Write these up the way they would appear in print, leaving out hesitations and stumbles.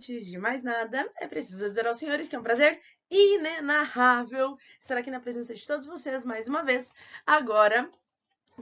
antes de mais nada, é preciso dizer aos senhores que é um prazer inenarrável estar aqui na presença de todos vocês mais uma vez, agora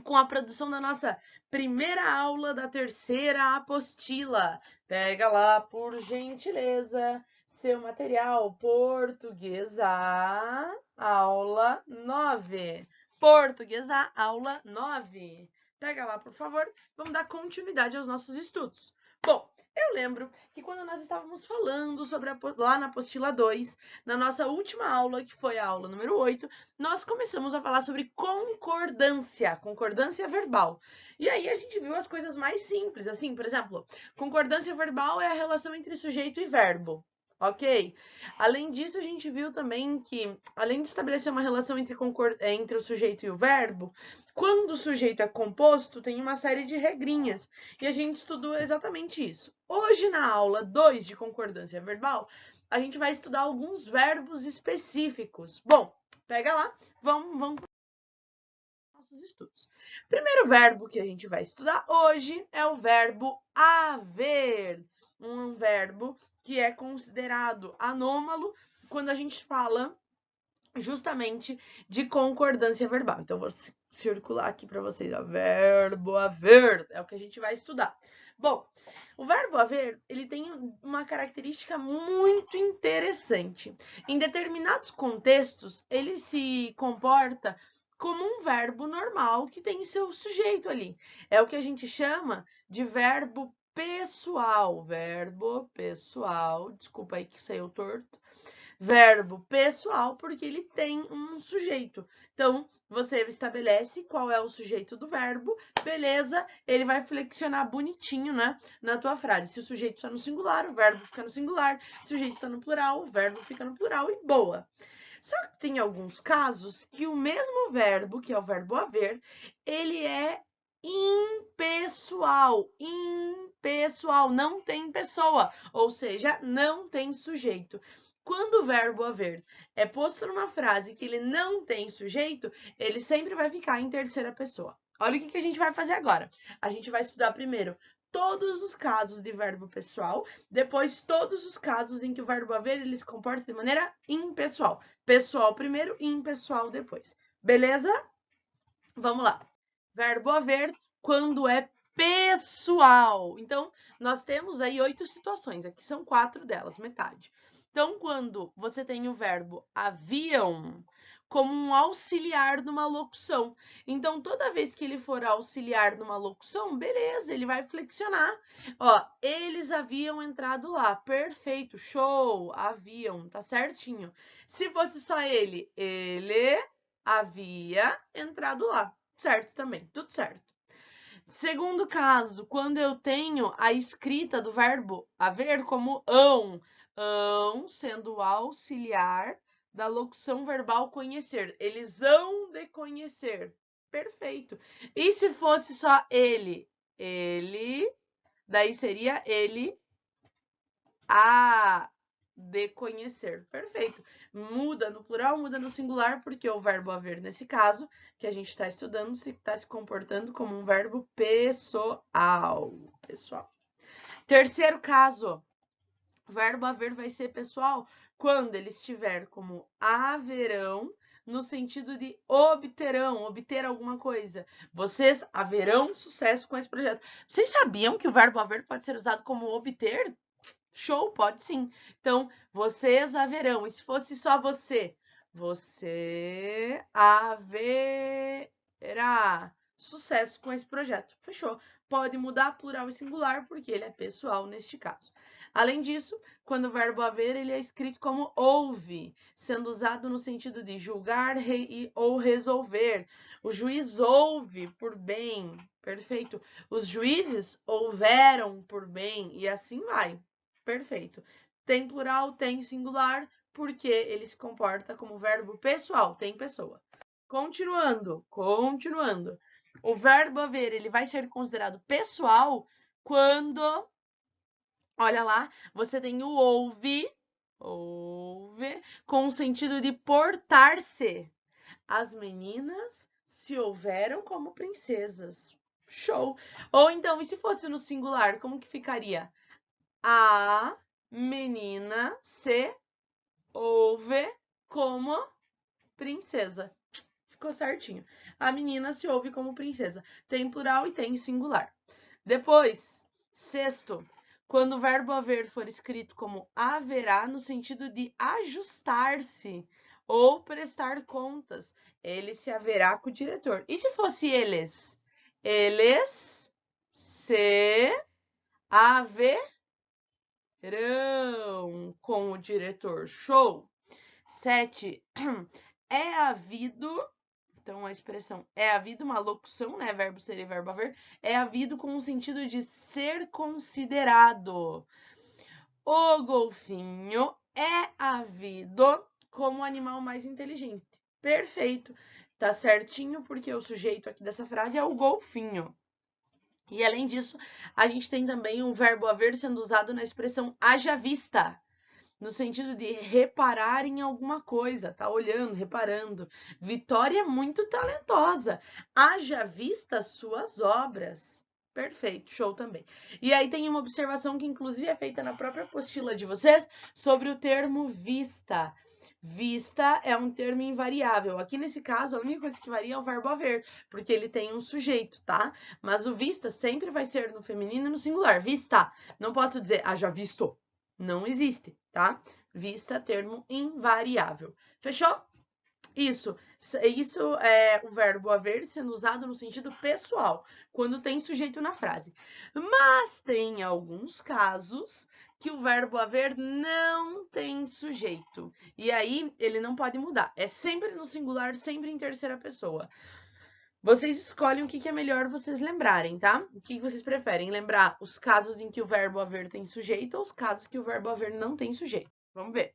com a produção da nossa primeira aula da terceira apostila. Pega lá, por gentileza, seu material Português A, aula 9. Português A, aula 9. Pega lá, por favor, vamos dar continuidade aos nossos estudos. Bom, eu lembro que quando nós estávamos falando sobre lá na apostila 2, na nossa última aula, que foi a aula número 8, nós começamos a falar sobre concordância verbal. E aí a gente viu as coisas mais simples, assim, por exemplo, concordância verbal é a relação entre sujeito e verbo. Ok? Além disso, a gente viu também que, além de estabelecer uma relação entre o sujeito e o verbo, quando o sujeito é composto, tem uma série de regrinhas. E a gente estudou exatamente isso. Hoje, na aula 2 de concordância verbal, a gente vai estudar alguns verbos específicos. Bom, pega lá, vamos para os nossos estudos. O primeiro verbo que a gente vai estudar hoje é o verbo haver. Um verbo que é considerado anômalo quando a gente fala justamente de concordância verbal. Então, vou circular aqui para vocês. Ó, verbo haver é o que a gente vai estudar. Bom, o verbo haver, ele tem uma característica muito interessante. Em determinados contextos, ele se comporta como um verbo normal que tem seu sujeito ali. É o que a gente chama de verbo pessoal. Verbo pessoal. Desculpa aí que saiu torto. Verbo pessoal, porque ele tem um sujeito. Então, você estabelece qual é o sujeito do verbo, beleza, ele vai flexionar bonitinho, né, na tua frase. Se o sujeito está no singular, o verbo fica no singular. Se o sujeito está no plural, o verbo fica no plural e boa. Só que tem alguns casos que o mesmo verbo, que é o verbo haver, ele é impessoal. Impessoal, não tem pessoa, ou seja, não tem sujeito. Quando o verbo haver é posto numa frase que ele não tem sujeito, ele sempre vai ficar em terceira pessoa. Olha o que a gente vai fazer agora. A gente vai estudar primeiro todos os casos de verbo pessoal, depois todos os casos em que o verbo haver ele se comporta de maneira impessoal. Pessoal primeiro e impessoal depois. Beleza? Vamos lá. Verbo haver quando é pessoal. Então, nós temos aí 8 situações. Aqui são 4 delas, metade. Então, quando você tem o verbo haviam como um auxiliar numa locução. Então, toda vez que ele for auxiliar numa locução, beleza, ele vai flexionar. Ó, eles haviam entrado lá. Perfeito, show, haviam, tá certinho. Se fosse só ele havia entrado lá. Certo também, tudo certo. Segundo caso, quando eu tenho a escrita do verbo haver como ão sendo o auxiliar da locução verbal conhecer. Eles hão de conhecer. Perfeito. E se fosse só ele, daí seria ele a de conhecer. Perfeito. Muda no plural, muda no singular, porque o verbo haver, nesse caso, que a gente está estudando, está se comportando como um verbo pessoal. Pessoal. Terceiro caso, o verbo haver vai ser pessoal quando ele estiver como haverão, no sentido de obterão, obter alguma coisa. Vocês haverão sucesso com esse projeto. Vocês sabiam que o verbo haver pode ser usado como obter? Show, pode sim. Então, vocês haverão. E se fosse só você? Você haverá sucesso com esse projeto. Fechou. Pode mudar plural e singular, porque ele é pessoal neste caso. Além disso, quando o verbo haver, ele é escrito como houve, sendo usado no sentido de julgar ou resolver. O juiz ouve por bem. Perfeito. Os juízes houveram por bem, e assim vai. Perfeito. Tem plural, tem singular, porque ele se comporta como verbo pessoal, tem pessoa. Continuando. O verbo haver, ele vai ser considerado pessoal quando, olha lá, você tem o ouve, com o sentido de portar-se. As meninas se houveram como princesas. Show! Ou então, e se fosse no singular, como que ficaria? A menina se ouve como princesa. Ficou certinho. A menina se ouve como princesa. Tem plural e tem singular. Depois, sexto, quando o verbo haver for escrito como haverá, no sentido de ajustar-se ou prestar contas, ele se haverá com o diretor. E se fosse eles? Eles se haverão com o diretor. Show! 7. É havido, então a expressão é havido, uma locução, né? Verbo ser e verbo haver, é havido com o sentido de ser considerado. O golfinho é havido como o animal mais inteligente. Perfeito. Tá certinho, porque o sujeito aqui dessa frase é o golfinho. E além disso, a gente tem também o verbo haver sendo usado na expressão haja vista, no sentido de reparar em alguma coisa, tá olhando, reparando. Vitória é muito talentosa. Haja vista suas obras. Perfeito, show também. E aí tem uma observação que inclusive é feita na própria apostila de vocês sobre o termo vista. Vista é um termo invariável. Aqui nesse caso, a única coisa que varia é o verbo haver, porque ele tem um sujeito, tá? Mas o vista sempre vai ser no feminino e no singular. Vista. Não posso dizer haja visto. Não existe, tá? Vista, termo invariável. Fechou? Isso é o verbo haver sendo usado no sentido pessoal, quando tem sujeito na frase. Mas tem alguns casos que o verbo haver não tem sujeito. E aí ele não pode mudar. É sempre no singular, sempre em terceira pessoa. Vocês escolhem o que é melhor vocês lembrarem, tá? O que vocês preferem? Lembrar os casos em que o verbo haver tem sujeito ou os casos que o verbo haver não tem sujeito? Vamos ver.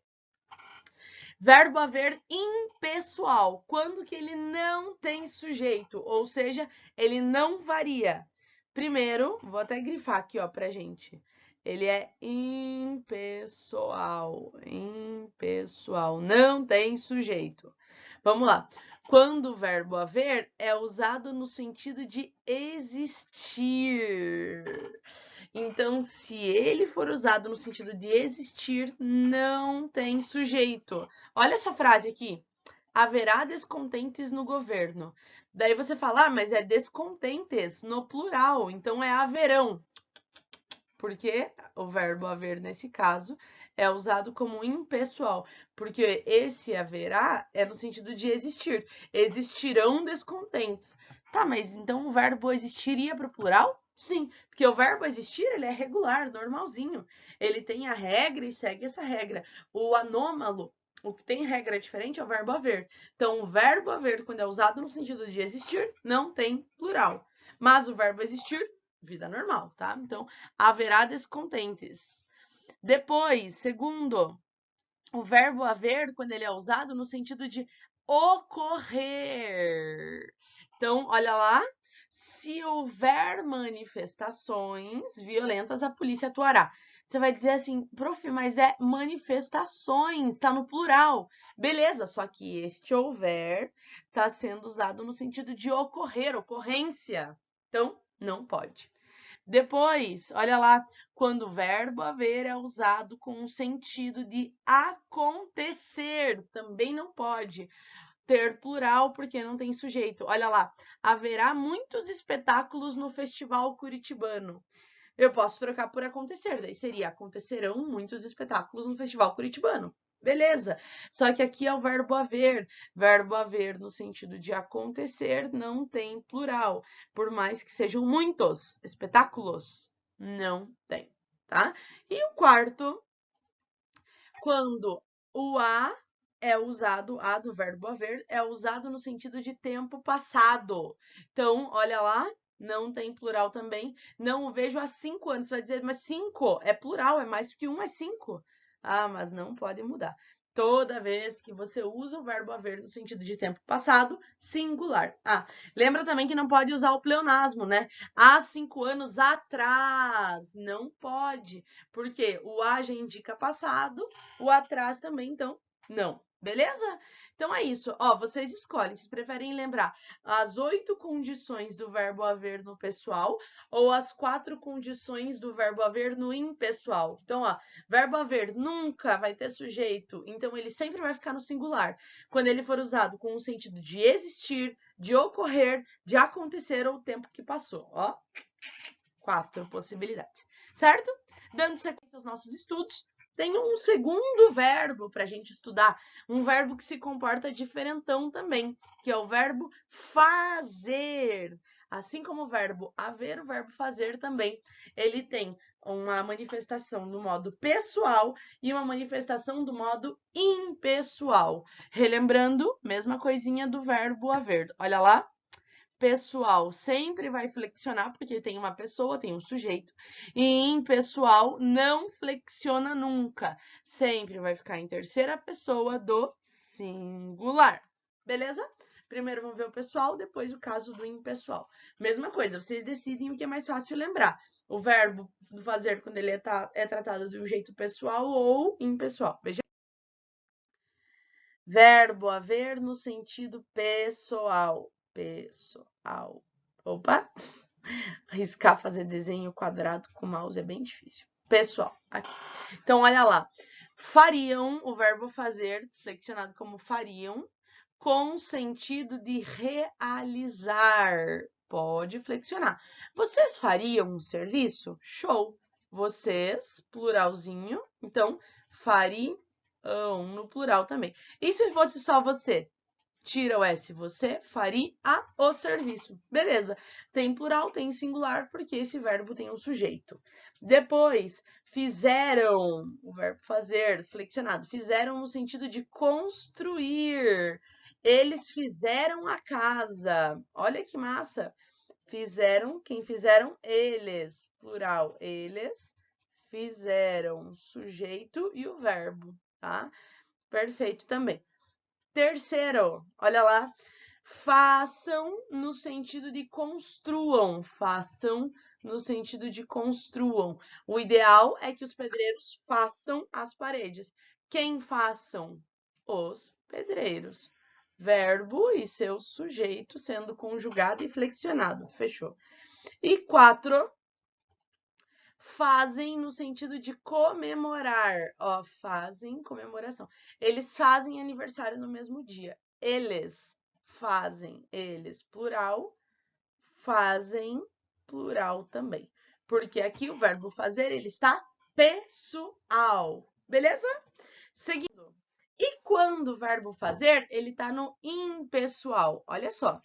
Verbo haver impessoal, quando que ele não tem sujeito, ou seja, ele não varia. Primeiro, vou até grifar aqui, ó, pra gente. Ele é impessoal, não tem sujeito. Vamos lá. Quando o verbo haver é usado no sentido de existir. Então, se ele for usado no sentido de existir, não tem sujeito. Olha essa frase aqui. Haverá descontentes no governo. Daí você fala, ah, mas é descontentes no plural, então é haverão. Porque o verbo haver, nesse caso, é usado como impessoal. Porque esse haverá é no sentido de existir. Existirão descontentes. Tá, mas então o verbo existiria para o plural? Sim, porque o verbo existir, ele é regular, normalzinho. Ele tem a regra e segue essa regra. O anômalo, o que tem regra diferente é o verbo haver. Então, o verbo haver, quando é usado no sentido de existir, não tem plural. Mas o verbo existir, vida normal, tá? Então, haverá descontentes. Depois, segundo, o verbo haver, quando ele é usado no sentido de ocorrer. Então, olha lá. Se houver manifestações violentas, a polícia atuará. Você vai dizer assim, prof, mas é manifestações, está no plural. Beleza, só que este houver está sendo usado no sentido de ocorrer, ocorrência. Então, não pode. Depois, olha lá, quando o verbo haver é usado com o sentido de acontecer, também não pode ter plural porque não tem sujeito. Olha lá, haverá muitos espetáculos no Festival Curitibano. Eu posso trocar por acontecer, daí seria acontecerão muitos espetáculos no Festival Curitibano. Beleza, só que aqui é o verbo haver no sentido de acontecer não tem plural, por mais que sejam muitos espetáculos, não tem, tá? E o quarto, quando o a é usado, a do verbo haver, é usado no sentido de tempo passado. Então, olha lá, não tem plural também. Não o vejo há 5 anos. Você vai dizer, mas 5 é plural, é mais que 1 é 5. Ah, mas não pode mudar. Toda vez que você usa o verbo haver no sentido de tempo passado, singular. Ah, lembra também que não pode usar o pleonasmo, né? Há 5 anos atrás. Não pode, porque o a já indica passado, o atrás também, então, não. Beleza? Então é isso. Ó, vocês escolhem se preferem lembrar as 8 condições do verbo haver no pessoal ou as 4 condições do verbo haver no impessoal. Então, ó, verbo haver nunca vai ter sujeito, então ele sempre vai ficar no singular. Quando ele for usado com o sentido de existir, de ocorrer, de acontecer ou o tempo que passou. Ó, 4 possibilidades. Certo? Dando sequência aos nossos estudos, tem um segundo verbo para a gente estudar, um verbo que se comporta diferentão também, que é o verbo fazer. Assim como o verbo haver, o verbo fazer também, ele tem uma manifestação no modo pessoal e uma manifestação do modo impessoal. Relembrando, mesma coisinha do verbo haver. Olha lá. Pessoal sempre vai flexionar, porque tem uma pessoa, tem um sujeito. E impessoal não flexiona nunca. Sempre vai ficar em terceira pessoa do singular. Beleza? Primeiro vamos ver o pessoal, depois o caso do impessoal. Mesma coisa, vocês decidem o que é mais fácil lembrar. O verbo fazer quando ele é tratado de um jeito pessoal ou impessoal. Veja. Verbo haver no sentido pessoal. Pessoal. Opa! Riscar, fazer desenho quadrado com mouse é bem difícil. Pessoal, aqui. Então, olha lá. Fariam, o verbo fazer, flexionado como fariam, com sentido de realizar. Pode flexionar. Vocês fariam um serviço? Show! Vocês, pluralzinho. Então, fariam no plural também. E se fosse só você? Tira o S, você faria o serviço. Beleza. Tem plural, tem singular, porque esse verbo tem um sujeito. Depois, fizeram, o verbo fazer, flexionado. Fizeram no sentido de construir. Eles fizeram a casa. Olha que massa. Fizeram, quem fizeram? Eles. Plural, eles fizeram. Sujeito e o verbo, tá? Perfeito também. Terceiro, olha lá, façam no sentido de construam, façam no sentido de construam. O ideal é que os pedreiros façam as paredes. Quem façam? Os pedreiros. Verbo e seu sujeito sendo conjugado e flexionado. Fechou. E 4, fazem no sentido de comemorar. Ó, fazem comemoração. Eles fazem aniversário no mesmo dia. Eles fazem, eles, plural, fazem, plural também. Porque aqui o verbo fazer, ele está pessoal. Beleza? Seguindo. E quando o verbo fazer, ele está no impessoal. Olha só.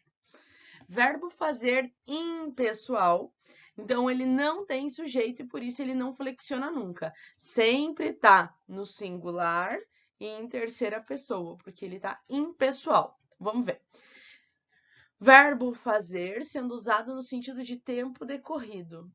Verbo fazer impessoal. Então, ele não tem sujeito e por isso ele não flexiona nunca. Sempre está no singular e em terceira pessoa, porque ele está impessoal. Vamos ver. Verbo fazer sendo usado no sentido de tempo decorrido.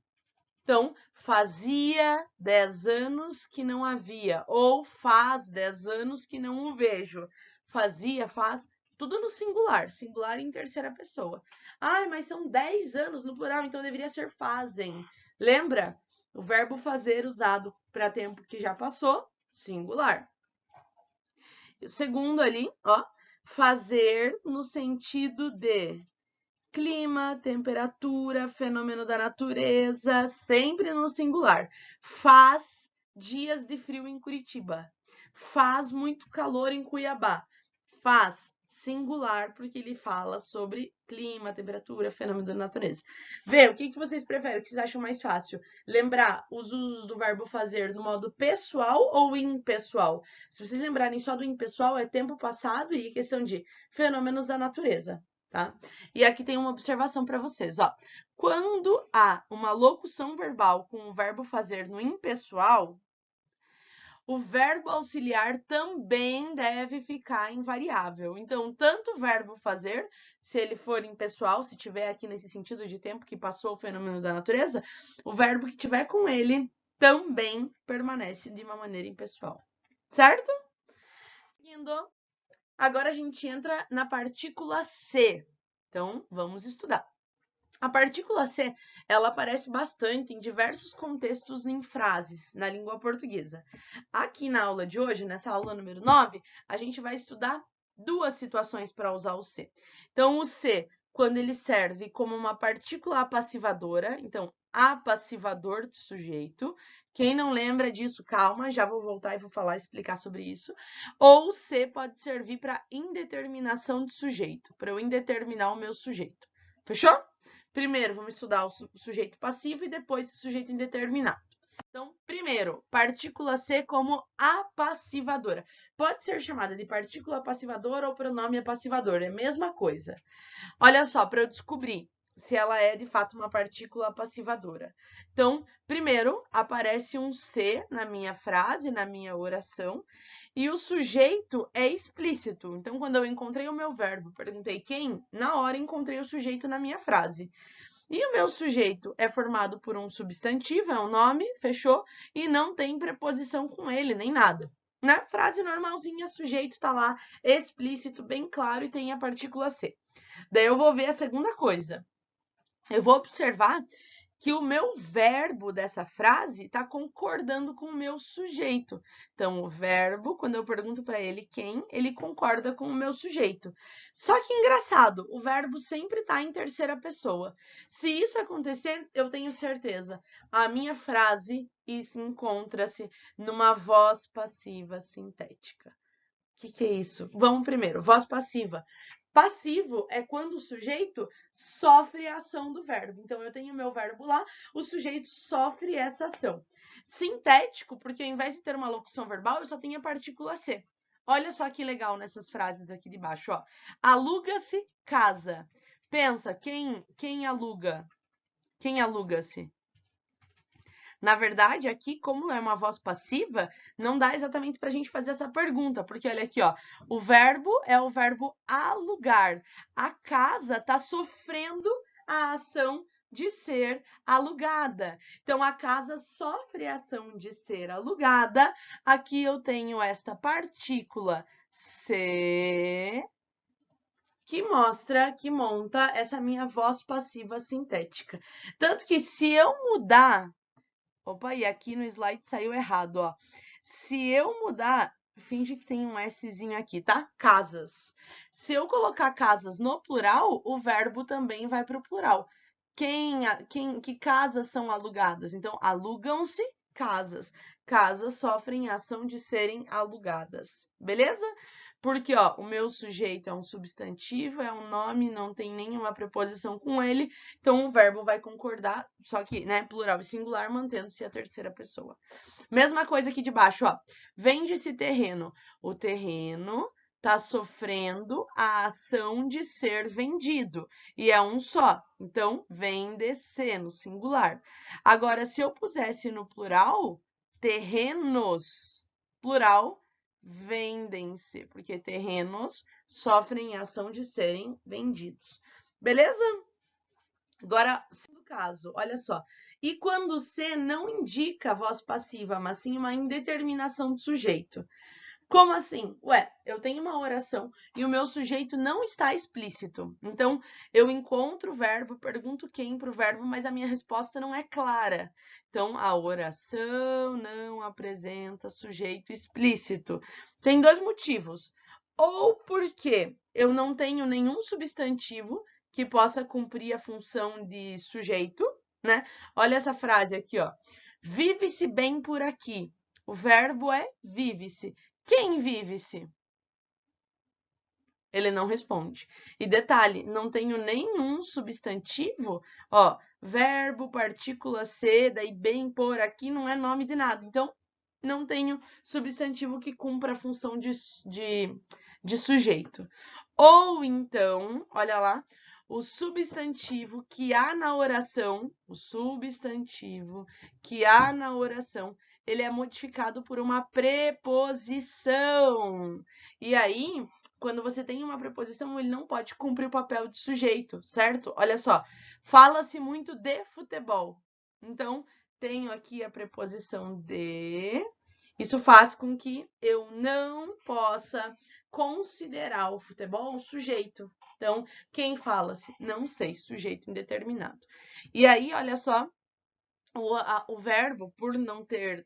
Então, fazia 10 anos que não havia, ou faz 10 anos que não o vejo. Fazia, faz, tudo no singular, singular em terceira pessoa. Ai, mas são 10 anos no plural, então deveria ser fazem. Lembra? O verbo fazer usado para tempo que já passou, singular. E o segundo ali, ó, fazer no sentido de clima, temperatura, fenômeno da natureza, sempre no singular. Faz dias de frio em Curitiba. Faz muito calor em Cuiabá. Faz singular, porque ele fala sobre clima, temperatura, fenômeno da natureza. Vê, o que vocês preferem? O que vocês acham mais fácil? Lembrar os usos do verbo fazer no modo pessoal ou impessoal? Se vocês lembrarem só do impessoal, é tempo passado e questão de fenômenos da natureza. Tá? E aqui tem uma observação para vocês, ó. Quando há uma locução verbal com o verbo fazer no impessoal, o verbo auxiliar também deve ficar invariável. Então, tanto o verbo fazer, se ele for impessoal, se tiver aqui nesse sentido de tempo que passou o fenômeno da natureza, o verbo que tiver com ele também permanece de uma maneira impessoal. Certo? Indo. Agora a gente entra na partícula C. Então, vamos estudar. A partícula C, ela aparece bastante em diversos contextos em frases na língua portuguesa. Aqui na aula de hoje, nessa aula número 9, a gente vai estudar duas situações para usar o C. Então, o C, quando ele serve como uma partícula apassivadora, então, apassivador do sujeito. Quem não lembra disso, calma, já vou voltar e vou falar, explicar sobre isso. Ou o C pode servir para indeterminação de sujeito, para eu indeterminar o meu sujeito. Fechou? Primeiro, vamos estudar o sujeito passivo e depois o sujeito indeterminado. Então, primeiro, partícula C como apassivadora. Pode ser chamada de partícula apassivadora ou pronome apassivador, é a mesma coisa. Olha só, para eu descobrir se ela é de fato uma partícula apassivadora. Então, primeiro, aparece um C na minha frase, na minha oração, e o sujeito é explícito. Então, quando eu encontrei o meu verbo, perguntei quem, na hora encontrei o sujeito na minha frase. E o meu sujeito é formado por um substantivo, é um nome, fechou, e não tem preposição com ele, nem nada. Né? Frase normalzinha, sujeito está lá, explícito, bem claro, e tem a partícula C. Daí eu vou ver a segunda coisa. Eu vou observar que o meu verbo dessa frase está concordando com o meu sujeito. Então, o verbo, quando eu pergunto para ele quem, ele concorda com o meu sujeito. Só que engraçado, o verbo sempre está em terceira pessoa. Se isso acontecer, eu tenho certeza, a minha frase encontra-se numa voz passiva sintética. O que é isso? Vamos primeiro, voz passiva. Passivo é quando o sujeito sofre a ação do verbo. Então, eu tenho o meu verbo lá, o sujeito sofre essa ação. Sintético, porque ao invés de ter uma locução verbal, eu só tenho a partícula C. Olha só que legal nessas frases aqui de baixo, ó. Aluga-se casa. Pensa, quem aluga? Quem aluga-se? Na verdade, aqui, como é uma voz passiva, não dá exatamente para a gente fazer essa pergunta, porque olha aqui, ó, o verbo é o verbo alugar. A casa está sofrendo a ação de ser alugada. Então, a casa sofre a ação de ser alugada. Aqui eu tenho esta partícula C, que mostra, que monta essa minha voz passiva sintética. Tanto que se eu mudar... Opa, e aqui no slide saiu errado, ó. Se eu mudar, finge que tem um Szinho aqui, tá? Casas. Se eu colocar casas no plural, o verbo também vai para o plural. Que casas são alugadas? Então, alugam-se casas. Casas sofrem a ação de serem alugadas. Beleza? Porque, ó, o meu sujeito é um substantivo, é um nome, não tem nenhuma preposição com ele, então o verbo vai concordar, só que, né, plural e singular, mantendo-se a terceira pessoa. Mesma coisa aqui de baixo, ó. Vende-se terreno. O terreno está sofrendo a ação de ser vendido. E é um só. Então, vende-se no singular. Agora, se eu pusesse no plural, terrenos, plural, vendem-se, porque terrenos sofrem a ação de serem vendidos. Beleza? Agora, segundo caso, olha só. E quando o C não indica a voz passiva, mas sim uma indeterminação do sujeito? Como assim? Ué, eu tenho uma oração e o meu sujeito não está explícito. Então, eu encontro o verbo, pergunto quem para o verbo, mas a minha resposta não é clara. Então, a oração não apresenta sujeito explícito. Tem dois motivos. Ou porque eu não tenho nenhum substantivo que possa cumprir a função de sujeito, né? Olha essa frase aqui, ó. Vive-se bem por aqui. O verbo é vive-se. Quem vive-se? Ele não responde. E detalhe, não tenho nenhum substantivo, ó, verbo, partícula C, daí bem por aqui não é nome de nada. Então, não tenho substantivo que cumpra a função de sujeito. Ou então, olha lá, o substantivo que há na oração, ele é modificado por uma preposição. E aí, quando você tem uma preposição, ele não pode cumprir o papel de sujeito, certo? Olha só, fala-se muito de futebol. Então, tenho aqui a preposição de. Isso faz com que eu não possa considerar o futebol um sujeito. Então, quem fala-se? Não sei, sujeito indeterminado. E aí, olha só, o verbo, por não ter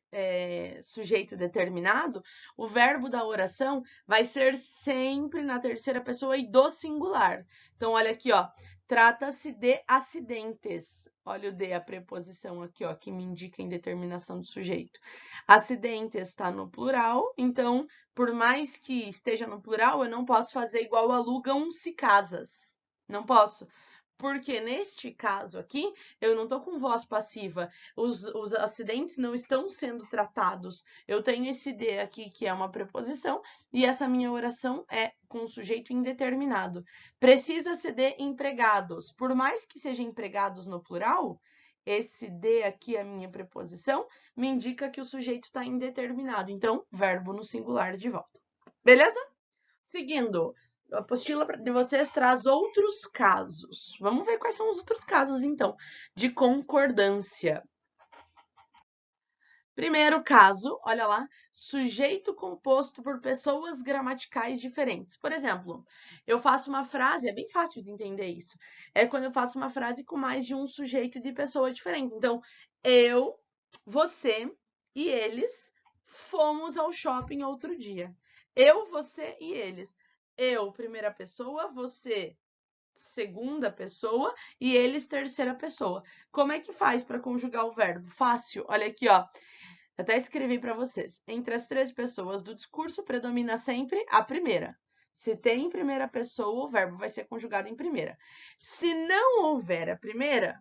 sujeito determinado, o verbo da oração vai ser sempre na terceira pessoa e do singular. Então, olha aqui, ó, trata-se de acidentes. Olha o de, a preposição aqui, ó, que me indica a indeterminação do sujeito. Acidentes está no plural, então, por mais que esteja no plural, eu não posso fazer igual alugam-se casas. Não posso. Porque neste caso aqui, eu não estou com voz passiva, os acidentes não estão sendo tratados. Eu tenho esse de aqui, que é uma preposição, e essa minha oração é com o sujeito indeterminado. Precisa ser de empregados. Por mais que sejam empregados no plural, esse de aqui, a minha preposição, me indica que o sujeito está indeterminado. Então, verbo no singular de volta. Beleza? Seguindo. A apostila de vocês traz outros casos. Vamos ver quais são os outros casos, então, de concordância. Primeiro caso, olha lá, sujeito composto por pessoas gramaticais diferentes. Por exemplo, eu faço uma frase, é bem fácil de entender isso. É quando eu faço uma frase com mais de um sujeito de pessoa diferente. Então, eu, você e eles fomos ao shopping outro dia. Eu, você e eles. Eu, primeira pessoa, você, segunda pessoa e eles, terceira pessoa. Como é que faz para conjugar o verbo? Fácil. Olha aqui, ó. Eu até escrevi para vocês. Entre as três pessoas do discurso, predomina sempre a primeira. Se tem primeira pessoa, o verbo vai ser conjugado em primeira. Se não houver a primeira,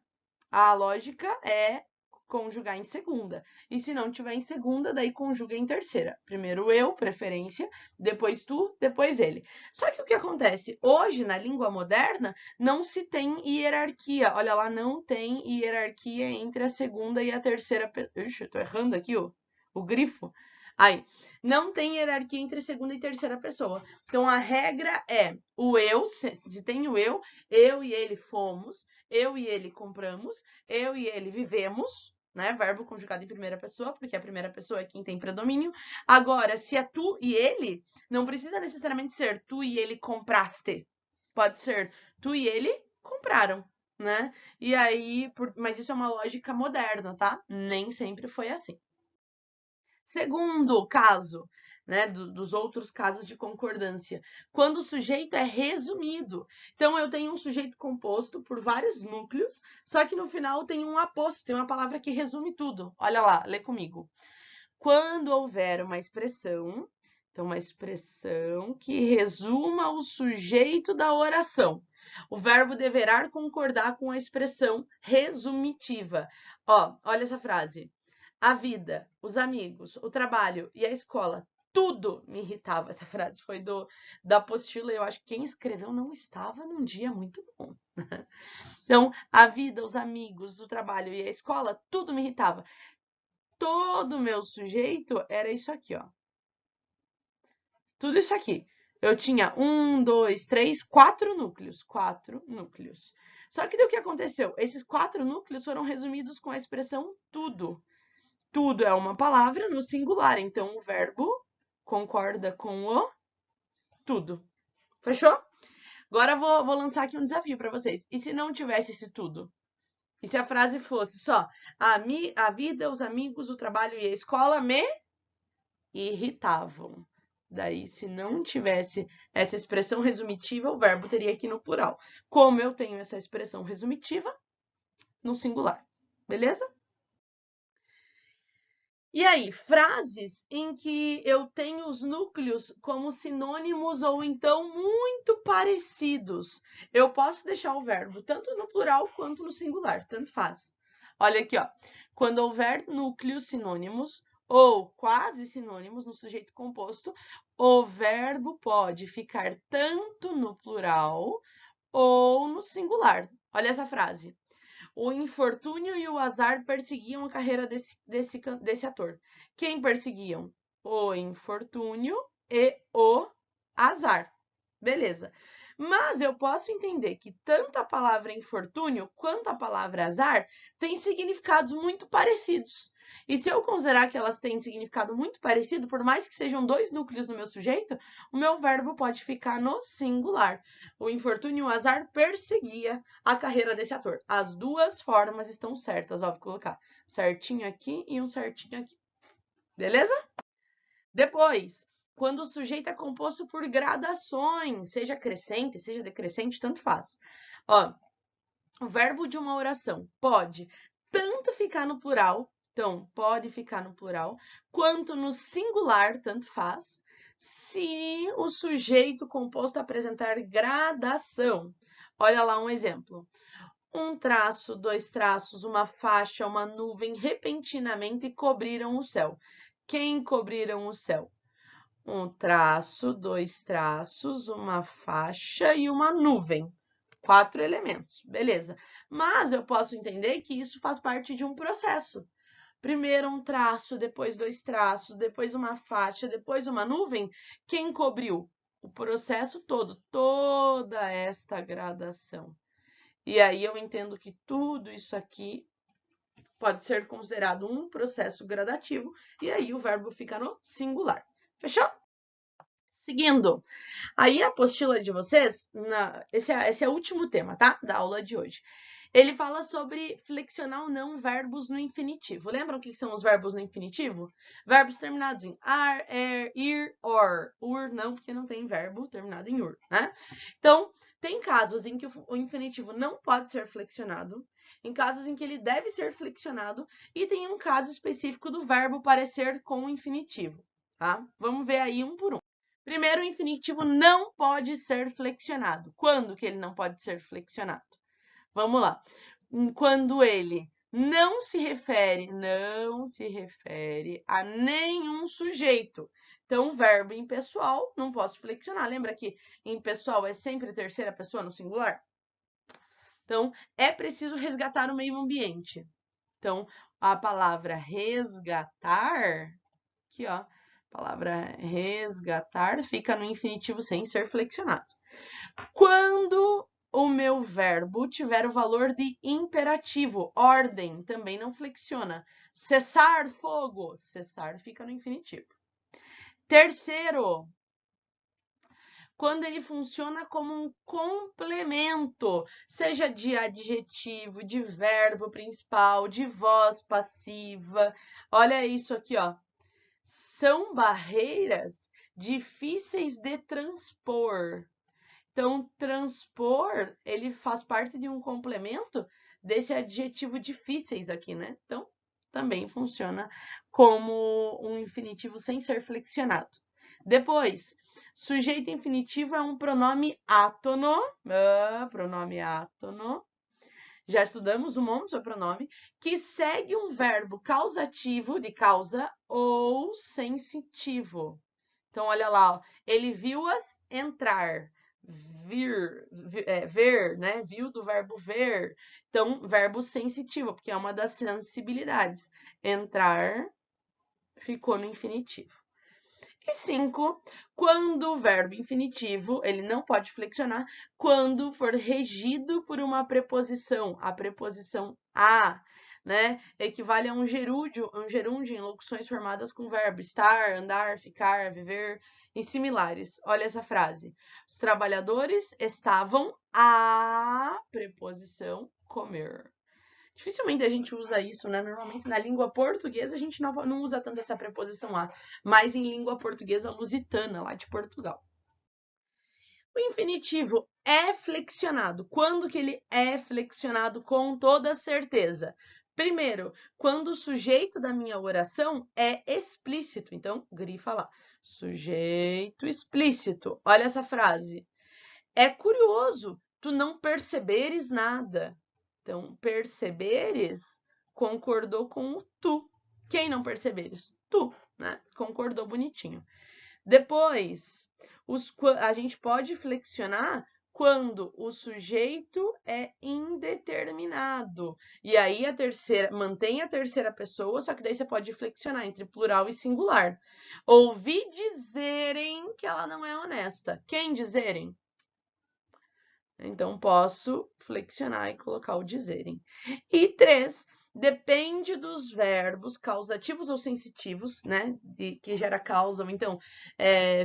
a lógica é conjugar em segunda. E se não tiver em segunda, daí conjuga em terceira. Primeiro eu, preferência, depois tu, depois ele. Só que o que acontece? Hoje, na língua moderna, não se tem hierarquia. Olha lá, não tem hierarquia entre a segunda e a terceira... Ixi, eu tô errando aqui, ó, o grifo. Aí, não tem hierarquia entre segunda e terceira pessoa. Então, a regra é o eu, se tem o eu e ele fomos, eu e ele compramos, eu e ele vivemos, né? Verbo conjugado em primeira pessoa, porque a primeira pessoa é quem tem predomínio. Agora, se é tu e ele, não precisa necessariamente ser tu e ele compraste. Pode ser tu e ele compraram, né? E aí, mas isso é uma lógica moderna, tá? Nem sempre foi assim. Segundo caso, né, dos outros casos de concordância, quando o sujeito é resumido. Então, eu tenho um sujeito composto por vários núcleos, só que no final tem um aposto, tem uma palavra que resume tudo. Olha lá, lê comigo. Quando houver uma expressão, então uma expressão que resuma o sujeito da oração, o verbo deverá concordar com a expressão resumitiva. Ó, olha essa frase. A vida, os amigos, o trabalho e a escola, tudo me irritava. Essa frase foi da apostila e eu acho que quem escreveu não estava num dia muito bom. Então, a vida, os amigos, o trabalho e a escola, tudo me irritava. Todo o meu sujeito era isso aqui, ó. Tudo isso aqui. Eu tinha 1, 2, 3, 4 núcleos. 4 núcleos. Só que daí o que aconteceu? Esses 4 núcleos foram resumidos com a expressão tudo. Tudo é uma palavra no singular, então o verbo concorda com o tudo. Fechou? Agora vou lançar aqui um desafio para vocês. E se não tivesse esse tudo? E se a frase fosse só a vida, os amigos, o trabalho e a escola me irritavam. Daí, se não tivesse essa expressão resumitiva, o verbo teria aqui no plural. Como eu tenho essa expressão resumitiva, no singular. Beleza? E aí, frases em que eu tenho os núcleos como sinônimos ou então muito parecidos. Eu posso deixar o verbo tanto no plural quanto no singular, tanto faz. Olha aqui, ó. Quando houver núcleos sinônimos ou quase sinônimos no sujeito composto, o verbo pode ficar tanto no plural ou no singular. Olha essa frase. O infortúnio e o azar perseguiam a carreira desse ator. Quem perseguiam? O infortúnio e o azar. Beleza. Mas eu posso entender que tanto a palavra infortúnio quanto a palavra azar têm significados muito parecidos. E se eu considerar que elas têm significado muito parecido, por mais que sejam dois núcleos no meu sujeito, o meu verbo pode ficar no singular. O infortúnio e o azar perseguia a carreira desse ator. As duas formas estão certas, ó, vou colocar certinho aqui e um certinho aqui. Beleza? Depois, quando o sujeito é composto por gradações, seja crescente, seja decrescente, tanto faz. Ó, o verbo de uma oração pode tanto ficar no plural, então pode ficar no plural, quanto no singular, tanto faz, se o sujeito composto apresentar gradação. Olha lá um exemplo. Um traço, dois traços, uma faixa, uma nuvem repentinamente cobriram o céu. Quem cobriram o céu? Um traço, dois traços, uma faixa e uma nuvem. 4 elementos, beleza. Mas eu posso entender que isso faz parte de um processo. Primeiro um traço, depois dois traços, depois uma faixa, depois uma nuvem. Quem cobriu? O processo todo, toda esta gradação. E aí eu entendo que tudo isso aqui pode ser considerado um processo gradativo, e aí o verbo fica no singular. Fechou? Seguindo, aí a apostila de vocês, esse é o último tema, tá? Da aula de hoje. Ele fala sobre flexionar ou não verbos no infinitivo. Lembram o que são os verbos no infinitivo? Verbos terminados em ar, er, ir, or. Ur não, porque não tem verbo terminado em ur, né? Então, tem casos em que o infinitivo não pode ser flexionado, em casos em que ele deve ser flexionado, e tem um caso específico do verbo parecer com o infinitivo, tá? Vamos ver aí um por um. Primeiro, o infinitivo não pode ser flexionado. Quando que ele não pode ser flexionado? Vamos lá. Quando ele não se refere a nenhum sujeito. Então, verbo impessoal, não posso flexionar. Lembra que impessoal é sempre terceira pessoa no singular? Então, é preciso resgatar o meio ambiente. Então, a palavra resgatar, aqui ó, a palavra resgatar fica no infinitivo sem ser flexionado. Quando o meu verbo tiver o valor de imperativo, ordem, também não flexiona. Cessar fogo, cessar fica no infinitivo. Terceiro, quando ele funciona como um complemento, seja de adjetivo, de verbo principal, de voz passiva. Olha isso aqui, ó. São barreiras difíceis de transpor. Então, transpor, ele faz parte de um complemento desse adjetivo difíceis aqui, né? Então, também funciona como um infinitivo sem ser flexionado. Depois, sujeito infinitivo é um pronome átono. Pronome átono. Já estudamos um monte de pronome, que segue um verbo causativo, de causa, ou sensitivo. Então, olha lá, ó, ele viu-as entrar. Ver, né? Viu do verbo ver. Então, verbo sensitivo, porque é uma das sensibilidades. Entrar ficou no infinitivo. E 5, quando o verbo infinitivo, ele não pode flexionar, quando for regido por uma preposição, a preposição a, né? Equivale a um gerúndio em locuções formadas com verbo estar, andar, ficar, viver e similares. Olha essa frase. Os trabalhadores estavam a preposição comer. Dificilmente a gente usa isso, né? Normalmente na língua portuguesa a gente não usa tanto essa preposição a, mas em língua portuguesa lusitana, lá de Portugal. O infinitivo é flexionado. Quando que ele é flexionado com toda certeza? Primeiro, quando o sujeito da minha oração é explícito. Então, grifa lá. Sujeito explícito. Olha essa frase. É curioso tu não perceberes nada. Então, perceberes concordou com o tu. Quem não perceberes? Tu, né? Concordou bonitinho. Depois, a gente pode flexionar quando o sujeito é indeterminado. E aí mantém a terceira pessoa, só que daí você pode flexionar entre plural e singular. Ouvi dizerem que ela não é honesta. Quem dizerem? Então, posso flexionar e colocar o dizerem. E 3, depende dos verbos causativos ou sensitivos, né? Que gera causa, ou então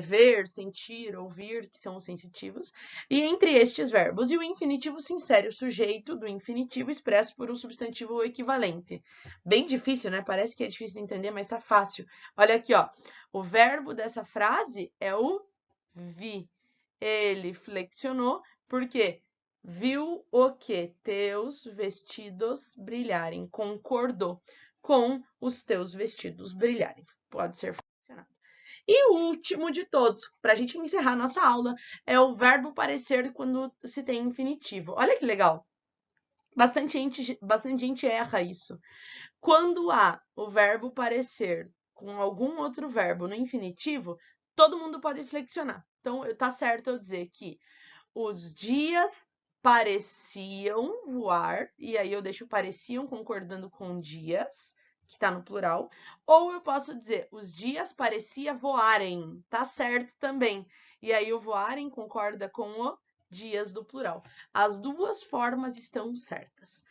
ver, sentir, ouvir, que são os sensitivos. E entre estes verbos, e o infinitivo se insere o sujeito do infinitivo expresso por um substantivo equivalente. Bem difícil, né? Parece que é difícil de entender, mas tá fácil. Olha aqui, ó. O verbo dessa frase é o vi. Ele flexionou porque viu o que? Teus vestidos brilharem. Concordou com os teus vestidos brilharem. Pode ser flexionado. E o último de todos, para a gente encerrar nossa aula, é o verbo parecer quando se tem infinitivo. Olha que legal. Bastante gente erra isso. Quando há o verbo parecer com algum outro verbo no infinitivo, todo mundo pode flexionar. Então, tá certo eu dizer que os dias pareciam voar, e aí eu deixo pareciam concordando com dias, que está no plural, ou eu posso dizer os dias parecia voarem, tá certo também. E aí o voarem concorda com o dias do plural. As duas formas estão certas.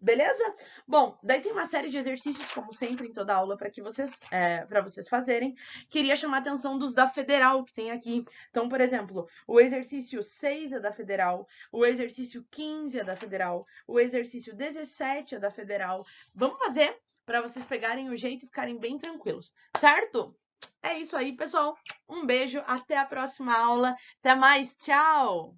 Beleza? Bom, daí tem uma série de exercícios, como sempre, em toda aula, para vocês fazerem. Queria chamar a atenção dos da Federal que tem aqui. Então, por exemplo, o exercício 6 é da Federal, o exercício 15 é da Federal, o exercício 17 é da Federal. Vamos fazer para vocês pegarem o jeito e ficarem bem tranquilos, certo? É isso aí, pessoal. Um beijo, até a próxima aula. Até mais, tchau!